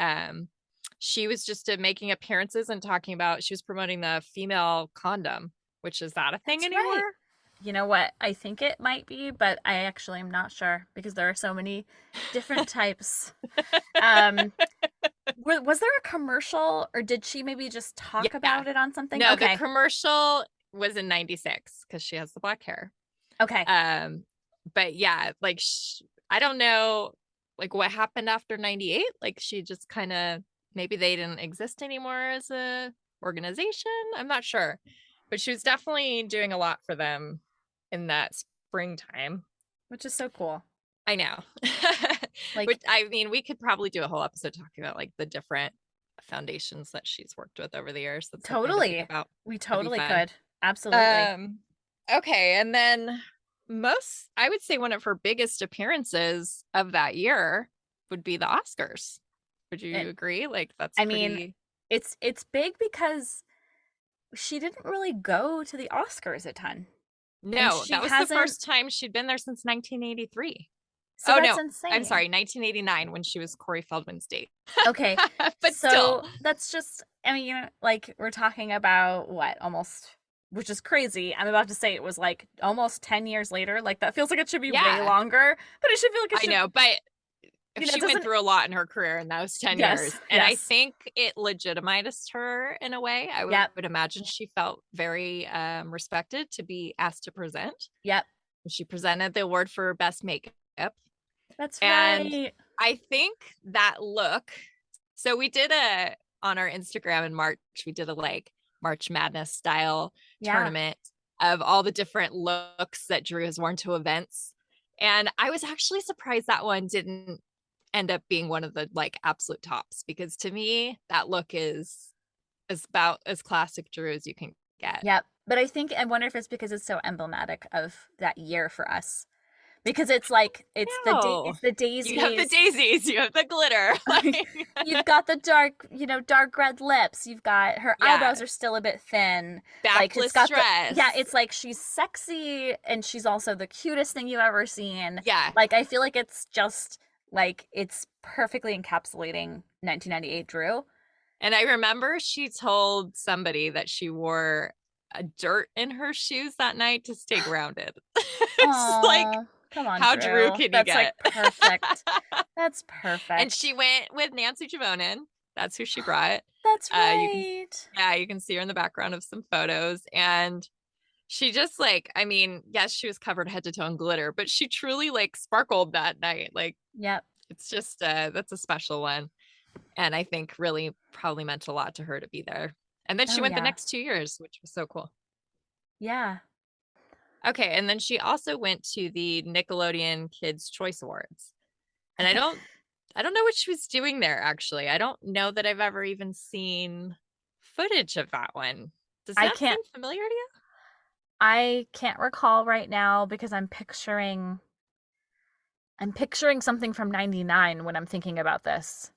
she was just making appearances and talking about she was promoting the female condom, which is that a thing That's right. anymore? You know what? I think it might be, but I actually am not sure because there are so many different types. Um, was there a commercial or did she maybe just talk Yeah. about it on something? No, the Okay. commercial was in 96 because she has the black hair. Okay. But yeah, like I don't know like what happened after 98. Like she just kind of maybe they didn't exist anymore as a organization. I'm not sure. But she was definitely doing a lot for them in that springtime. Which is so cool. I know. Like, Which I mean, we could probably do a whole episode talking about like the different foundations that she's worked with over the years. That's something to think Totally. about. We That'd be totally fun. could. Absolutely. Okay, and then I would say one of her biggest appearances of that year would be the Oscars. Would And you agree? Like that's I mean, pretty. it's big because she didn't really go to the Oscars a ton. And No, she that was the hasn't, first time she'd been there since 1983. so Oh that's no, I'm insane. sorry, 1989 when she was Corey Feldman's date. Okay. But still, So that's just, I mean, like we're talking about what, almost, which is crazy. I'm about to say it was like almost 10 years later. Like that feels like it should be way yeah, longer, but it should feel like it I should, know. But it she went doesn't, through a lot in her career in those 10 yes, years. And I yes. think it legitimized her in a way. I Yep. would imagine she felt very respected to be asked to present. Yep. She presented the award for best makeup. That's And right. I think that look, so we did on our Instagram in March, we did a like March Madness style Yeah. tournament of all the different looks that Drew has worn to events. And I was actually surprised that one didn't end up being one of the like absolute tops because to me, that look is about as classic Drew as you can get. Yep. But I think, I wonder if it's because it's so emblematic of that year for us. Because it's like No, it's the you have the daisies. daisies, you have the glitter. Like, You've got the dark, dark red lips. You've got her yeah, eyebrows are still a bit thin. Like it's backless got the, yeah, dress. it's like she's sexy and she's also the cutest thing you've ever seen. Yeah. Like I feel like it's just like it's perfectly encapsulating 1998 Drew. And I remember she told somebody that she wore a dirt in her shoes that night to stay grounded. It's like, Oh, come on, how Drew Drew. can you That's like get? perfect. That's And she perfect. went with Nancy Javonin. That's who she brought. That's You can, right. yeah, you can see her in the background of some photos. And she just like, I mean, yes, she was covered head to toe in glitter, but she truly like sparkled that night. Like, Yep. it's just, that's a special one. And I think really probably meant a lot to her to be there. And then she Oh went the yeah. next 2 years, which was so cool. Yeah. Okay, and then she also went to the Nickelodeon Kids Choice Awards. And I don't know what she was doing there actually. I don't know that I've ever even seen footage of that one. Does I that seem can't familiar to you? I can't recall right now because I'm picturing something from 99 when I'm thinking about this.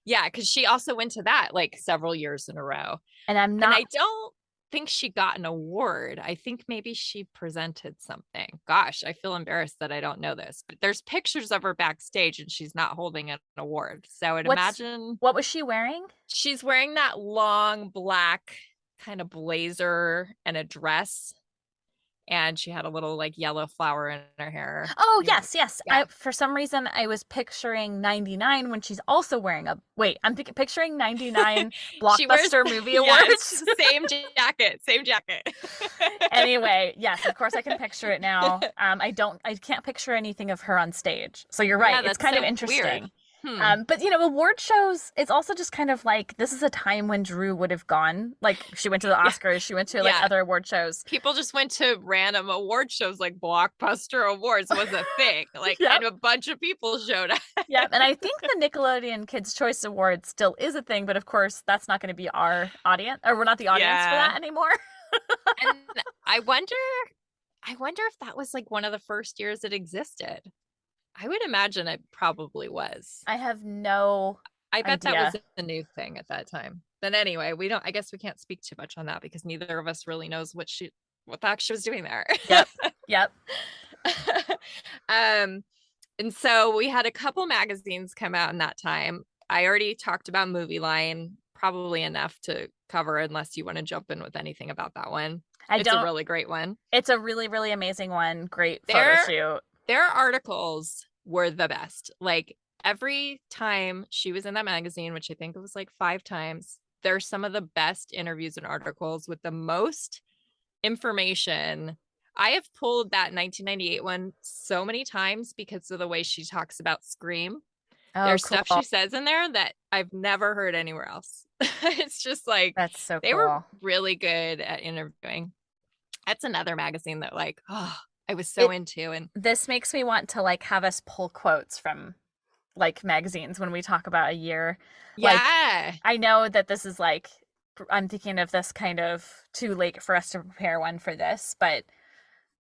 Yeah, because she also went to that like several years in a row. And I'm And not I don't think she got an award. I think maybe she presented something. Gosh, I feel embarrassed that I don't know this, but there's pictures of her backstage and she's not holding an award. So I'd what's imagine what was she wearing? she's wearing that long black kind of blazer and a dress. And she had a little like yellow flower in her hair. Oh, You know, yes, yes. yeah. I for some reason I was picturing 99 when she's also wearing a wait, I'm picturing 99 She wears, Blockbuster Movie yes, Awards. same jacket, same jacket. Anyway, yes, of course I can picture it now. I can't picture anything of her on stage. So you're right. Yeah, It's that's kind of so weird. interesting. Hmm. But award shows, it's also just kind of like this is a time when Drew would have gone. Like she went to the Yeah. Oscars, she went to like Yeah. other award shows. People just went to random award shows like Blockbuster Awards was a thing. Like, Yep. and a bunch of people showed up. Yep. And I think the Nickelodeon Kids Choice Award still is a thing, but of course that's not going to be our audience, or we're not the audience for Yeah. that anymore. And I wonder if that was like one of the first years it existed. I would imagine it probably was. I have no I bet that idea. was a new thing at that time. But anyway, I guess we can't speak too much on that because neither of us really knows what the heck she was doing there. Yep. Yep. um, and so we had a couple magazines come out in that time. I already talked about Movie Line, probably enough to cover unless you want to jump in with anything about that one. It's a really great one. It's a really, really amazing one. Great photo shoot. Their articles were the best. Like every time she was in that magazine, which I think it was like 5 times, they're some of the best interviews and articles with the most information. I have pulled that 1998 one so many times because of the way she talks about Scream. Oh, There's cool. stuff she says in there that I've never heard anywhere else. It's just like That's so they cool. were really good at interviewing. That's another magazine that like, I was so into. And this makes me want to like have us pull quotes from like magazines when we talk about a year. Like, Yeah. I know that this is like, I'm thinking of this kind of too late for us to prepare one for this, but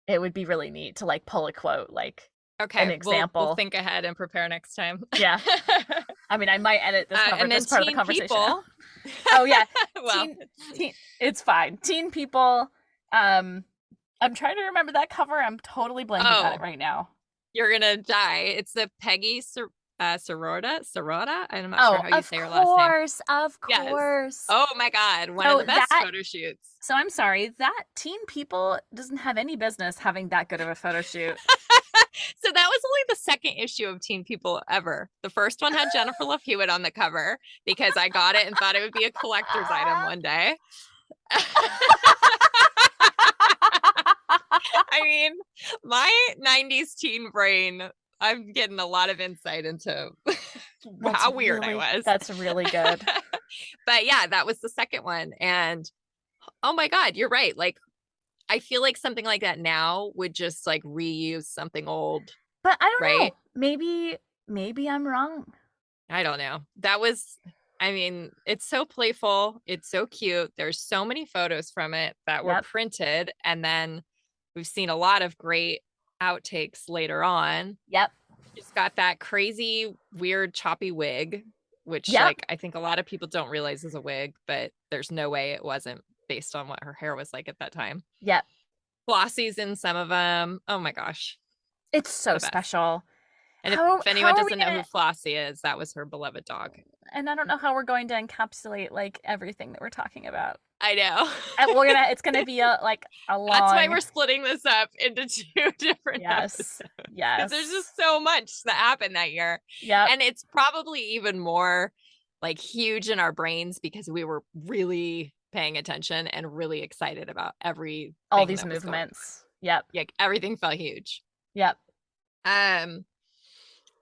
it would be really neat to like pull a quote, like an Okay, we'll example. think ahead and prepare next time. Yeah. I mean, I might edit And then this part of the teen conversation out. people. Oh yeah. Well, Teen, it's fine. Teen people. I'm trying to remember that cover. I'm totally blanking on it oh, right now. you're gonna die. It's the Peggy Sorota. I'm not sure Oh, how you say her last name. of Yes. course. Oh my God, one of So the best that photo shoots. so I'm sorry, that Teen People doesn't have any business having that good of a photo shoot. So that was only the second issue of Teen People ever. The first one had Jennifer Love Hewitt on the cover because I got it and thought it would be a collector's item one day. I mean, my 90s teen brain, I'm getting a lot of insight into how weird I was. That's really good. But yeah, that was the second one. And oh my God, you're right. Like, I feel like something like that now would just like reuse something old. But I don't right? know. Maybe I'm wrong. I don't know. That was, I mean, it's so playful. It's so cute. There's so many photos from it that were printed. And then we've seen a lot of great outtakes later on. Yep. She's got that crazy, weird, choppy wig, which like I think a lot of people don't realize is a wig, but there's no way it wasn't based on what her hair was like at that time. Yep. Flossie's in some of them. Oh my gosh. It's so special. And if anyone doesn't know who Flossie is, that was her beloved dog. And I don't know how we're going to encapsulate like everything that we're talking about. I know. And it's gonna be a long. That's why we're splitting this up into 2 different episodes. Yes. There's just so much that happened that year. Yeah. And it's probably even more like huge in our brains because we were really paying attention and really excited about all these movements. Yep. Yeah, everything felt huge. Yep.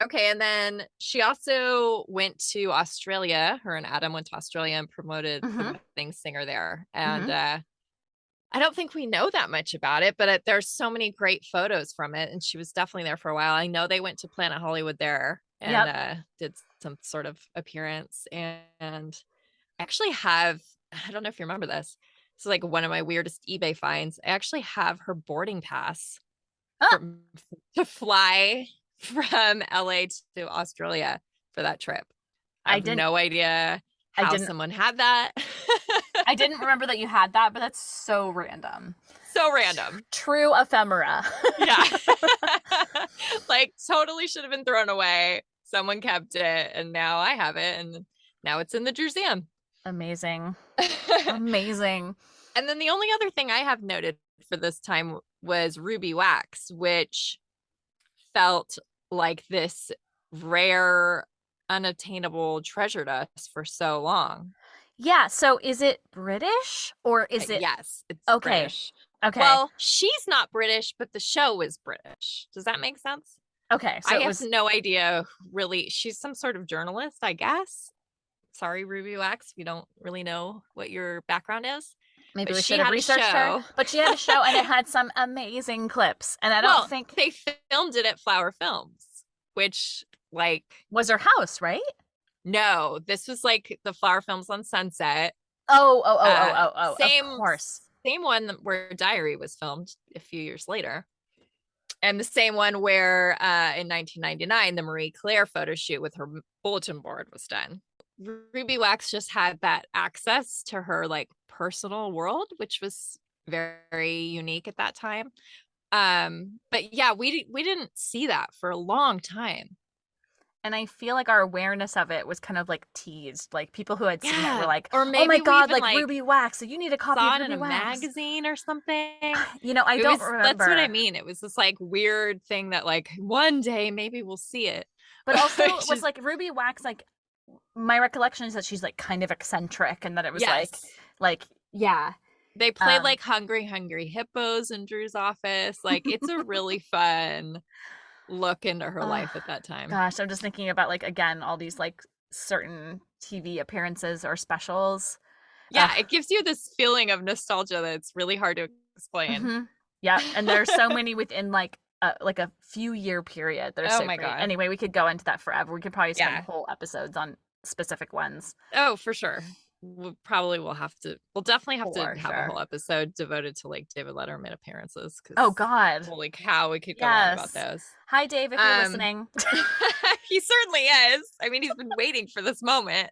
Okay, and then she also went to Australia. Her and Adam went to Australia and promoted the Wedding Singer there. And I don't think we know that much about it, but there's so many great photos from it. And she was definitely there for a while. I know they went to Planet Hollywood there and did some sort of appearance. And I actually have, I don't know if you remember this. This is like one of my weirdest eBay finds. I actually have her boarding pass to fly from LA to Australia for that trip. I have no idea how someone had that. I didn't remember that you had that, but that's so random. So random. True ephemera. Yeah. Like totally should have been thrown away. Someone kept it and now I have it and now it's in the museum. Amazing. Amazing. And then the only other thing I have noted for this time was Ruby Wax, which felt like this rare, unattainable treasure to us for so long. Yeah. So is it British or is it? Yes, it's okay. British. Okay. Well, she's not British, but the show is British. Does that make sense? Okay. So I have no idea really. She's some sort of journalist, I guess. Sorry, Ruby Wax, we don't really know what your background is. Maybe we should have researched her. But she had a show and it had some amazing clips. And I don't think they filmed it at Flower Films, which like was her house, right? No, this was like the Flower Films on Sunset. Oh. Same, of course. Same one where Diary was filmed a few years later. And the same one where in 1999, the Marie Claire photo shoot with her bulletin board was done. Ruby Wax just had that access to her like personal world, which was very unique at that time. But yeah, we didn't see that for a long time. And I feel like our awareness of it was kind of like teased. Like people who had seen it were like, or maybe oh my God, like Ruby Wax. So you need a copy of Ruby in a Wax. magazine or something. You know, I don't remember. That's what I mean. It was this like weird thing that like one day maybe we'll see it. But also it was like Ruby Wax, like my recollection is that she's like kind of eccentric and that it was like yeah. They played like Hungry Hippos in Drew's office. Like it's a really fun look into her life at that time. Gosh, I'm just thinking about like again all these like certain TV appearances or specials. Yeah, it gives you this feeling of nostalgia that's really hard to explain. Yeah, and there's so many within like like a few year period. They're Oh so my great. God. Anyway, we could go into that forever. We could probably spend Yeah. whole episodes on specific ones. Oh, for sure. We'll definitely have to For have a sure. whole episode devoted to like David Letterman appearances Oh because God. holy cow, we could go on about Yes. those. Hi, Dave, if you're Um, listening. he certainly is. I mean, he's been waiting for this moment.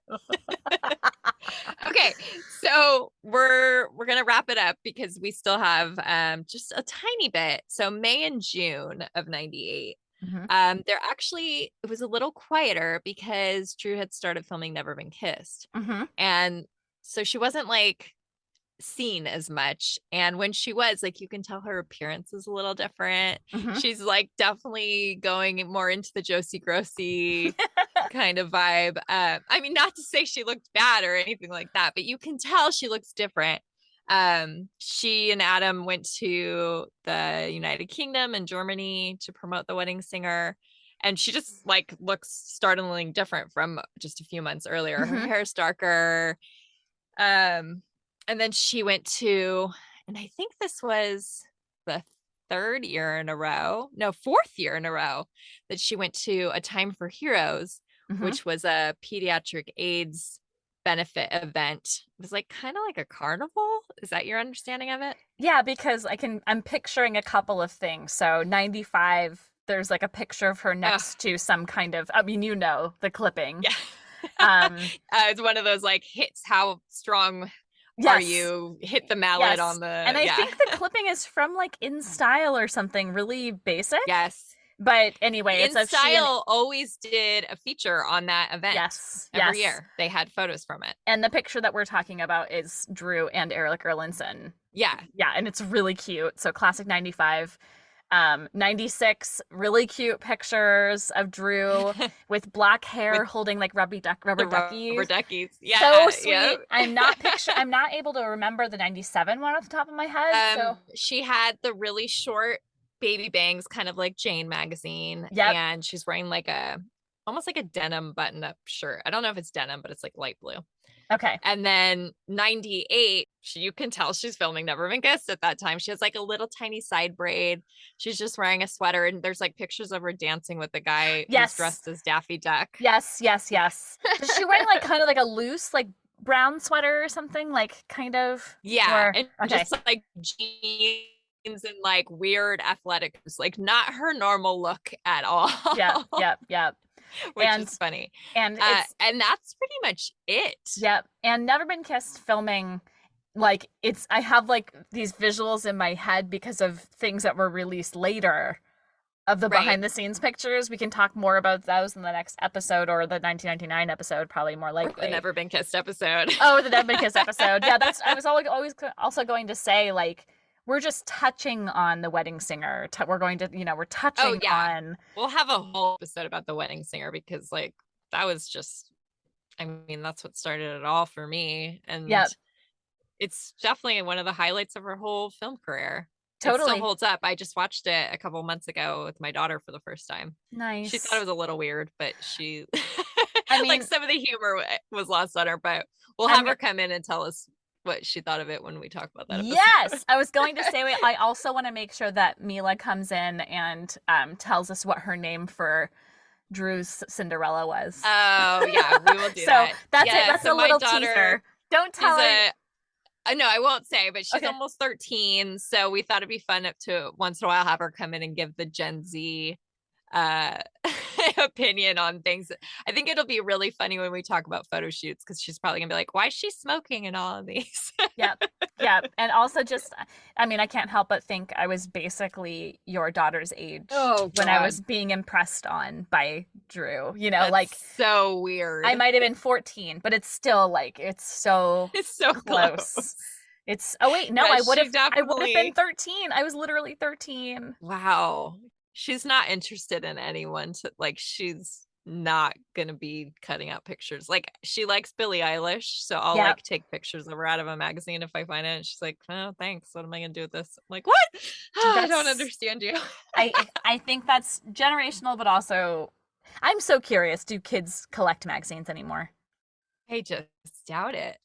Okay, so we're gonna wrap it up because we still have just a tiny bit. So May and June of '98. Mhm. It was a little quieter because Drew had started filming Never Been Kissed. Mhm. And so she wasn't like seen as much. And when she was, like, you can tell her appearance is a little different. Mhm. She's like definitely going more into the Josie Grossi kind of vibe. I mean, not to say she looked bad or anything like that, but you can tell she looks different. She and Adam went to the United Kingdom and Germany to promote The Wedding Singer. And she just like looks startlingly different from just a few months earlier. Her Mhm. hair's darker. Um, and then she went to, and I think this was the third year in a row, no, fourth year in a row that she went to A Time for Heroes, Mhm. which was a pediatric AIDS benefit event. It was like kind of like a carnival. Is that your understanding of it? Yeah, because I'm picturing a couple of things. So 95, there's like a picture of her Oh, next to some kind of, I mean, you know, the clipping. yeah. Um, It's one of those like hits. How strong are yes. you? Hit the mallet Yes. on the, And I yeah. think the clipping is from like In Style or something really basic. Yes. But anyway, it's In of she and Style always did a feature on that event yes, every yes. year. They had photos from it. And the picture that we're talking about is Drew and Eric Erlandson. Yeah. Yeah, and it's really cute. So classic 95. 96, really cute pictures of Drew with black hair With holding like rubber the rubber duckies. duckies. Yeah. So Yeah. sweet. I'm not able to remember the 97 one off the top of my head. So She had the really short baby bangs, kind of like Jane magazine, yep. and she's wearing like a almost like a denim button-up shirt. I don't know if it's denim, but it's like light blue. Okay. And then 98, you can tell she's filming Never Been Kissed at that time. She has like a little tiny side braid. She's just wearing a sweater, and there's like pictures of her dancing with the guy who's Yes. dressed as Daffy Duck. Yes, yes, yes. Is she wearing like kind of like a loose like brown sweater or something? Like kind of Yeah, and okay. just like jeans and like weird athletic, like not her normal look at all. Yeah, yep, yep. Which And is funny. and it's And that's pretty much it. yep. And Never Been Kissed filming, like it's I have like these visuals in my head because of things that were released later of the Right. behind the scenes pictures. We can talk more about those in the next episode or the 1999 episode, probably more Or likely. the Never Been Kissed episode. Oh, the Never Been Kissed episode. Yeah, that's I was always also going to say like we're just touching on The Wedding Singer. We're going to, we're touching Oh, yeah. on. We'll have a whole episode about The Wedding Singer because like that was just, I mean, that's what started it all for me. And Yep. it's definitely one of the highlights of her whole film career. It Totally. still holds up. I just watched it a couple months ago with my daughter for the first time. Nice. She thought it was a little weird, but she, I mean, like some of the humor was lost on her, but we'll have her come in and tell us what she thought of it when we talk about that episode. Yes, I was going to say, I also want to make sure that Mila comes in and tells us what her name for Drew's Cinderella was. Oh, yeah, we will do so that. That's it. That's a little teaser. Don't tell her. No, I won't say, but she's Okay. almost 13. So we thought it'd be fun to once in a while have her come in and give the Gen Z opinion on things. I think it'll be really funny when we talk about photo shoots because she's probably gonna be like, why is she smoking in all of these? Yep. And also just, I mean, I can't help but think I was basically your daughter's age when I was being impressed on by Drew, That's like so weird. I might have been 14, but it's still like, it's so close. It's, oh wait, no, I would have been 13. I was literally 13. Wow. She's not interested in anyone she's not gonna be cutting out pictures. Like she likes Billie Eilish, so I'll like take pictures of her out of a magazine if I find it. And she's like, oh, thanks. What am I gonna do with this? I'm like, what? I don't understand you. I think that's generational, but also I'm so curious. Do kids collect magazines anymore? I just doubt it.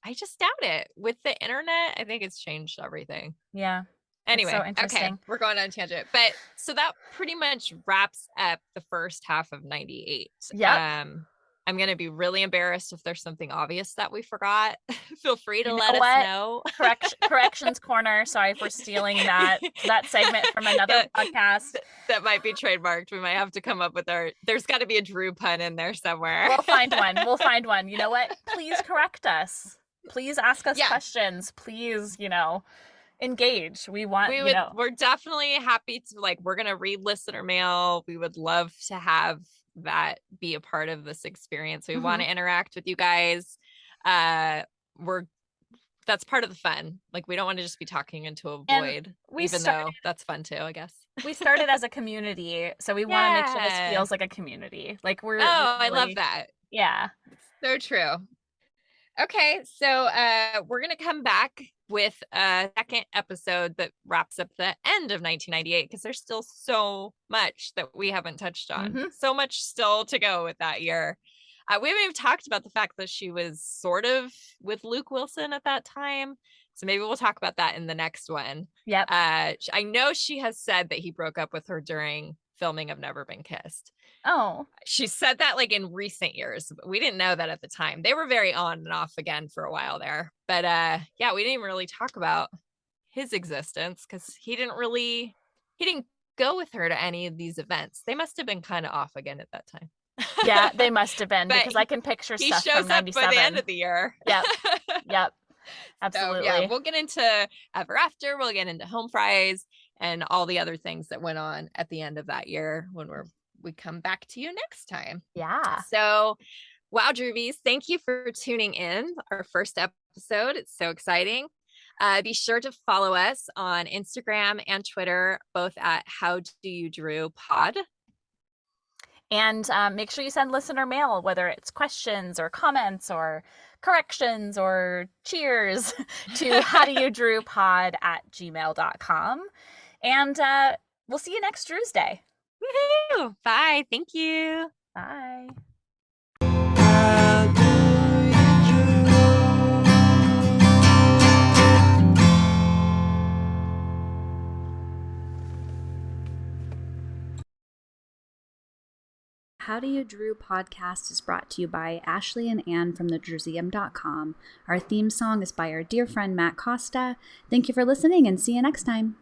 With the internet, I think it's changed everything. Yeah. Anyway, so okay, interesting. we're going on a tangent. But so that pretty much wraps up the first half of 98. Yep. I'm going to be really embarrassed if there's something obvious that we forgot. Feel free to You let know us what? know. Corrections corner. Sorry for stealing that segment from another podcast. That might be trademarked. We might have to come up with there's got to be a Drew pun in there somewhere. We'll find one. You know what? Please correct us. Please ask us questions. Please, engage. We're definitely happy to, like, we're going to read listener mail. We would love to have that be a part of this experience. We want to interact with you guys. That's part of the fun. Like, we don't want to just be talking into a void, though that's fun too, I guess. We started as a community, so we want to make sure this feels like a community. Like I love that. Yeah. So true. Okay, so we're going to come back with a second episode that wraps up the end of 1998, because there's still so much that we haven't touched on. So much still to go with that year. We haven't even talked about the fact that she was sort of with Luke Wilson at that time. So maybe we'll talk about that in the next one. Yep. I know she has said that he broke up with her during filming of Never Been Kissed. Oh. She said that like in recent years, but we didn't know that at the time. They were very on and off again for a while there. But yeah, we didn't even really talk about his existence, because he didn't go with her to any of these events. They must have been kind of off again at that time. Yeah, they must have been, because I can picture stuff from 97. He shows up by the end of the year. Yep. Absolutely. So, yeah, we'll get into Ever After. We'll get into Home Fries and all the other things that went on at the end of that year when we come back to you next time. Yeah. So, wow, Drewbies, thank you for tuning in. Our first episode. It's so exciting. Be sure to follow us on Instagram and Twitter, both at How Do You Drew Pod. And make sure you send listener mail, whether it's questions or comments or corrections or cheers, to howdoyoudrewpod@gmail.com. And we'll see you next Drew's Day. Woohoo! Bye. Thank you. Bye. How Do You Drew podcast is brought to you by Ashley and Anne from thedrewseum.com. Our theme song is by our dear friend Matt Costa. Thank you for listening, and see you next time.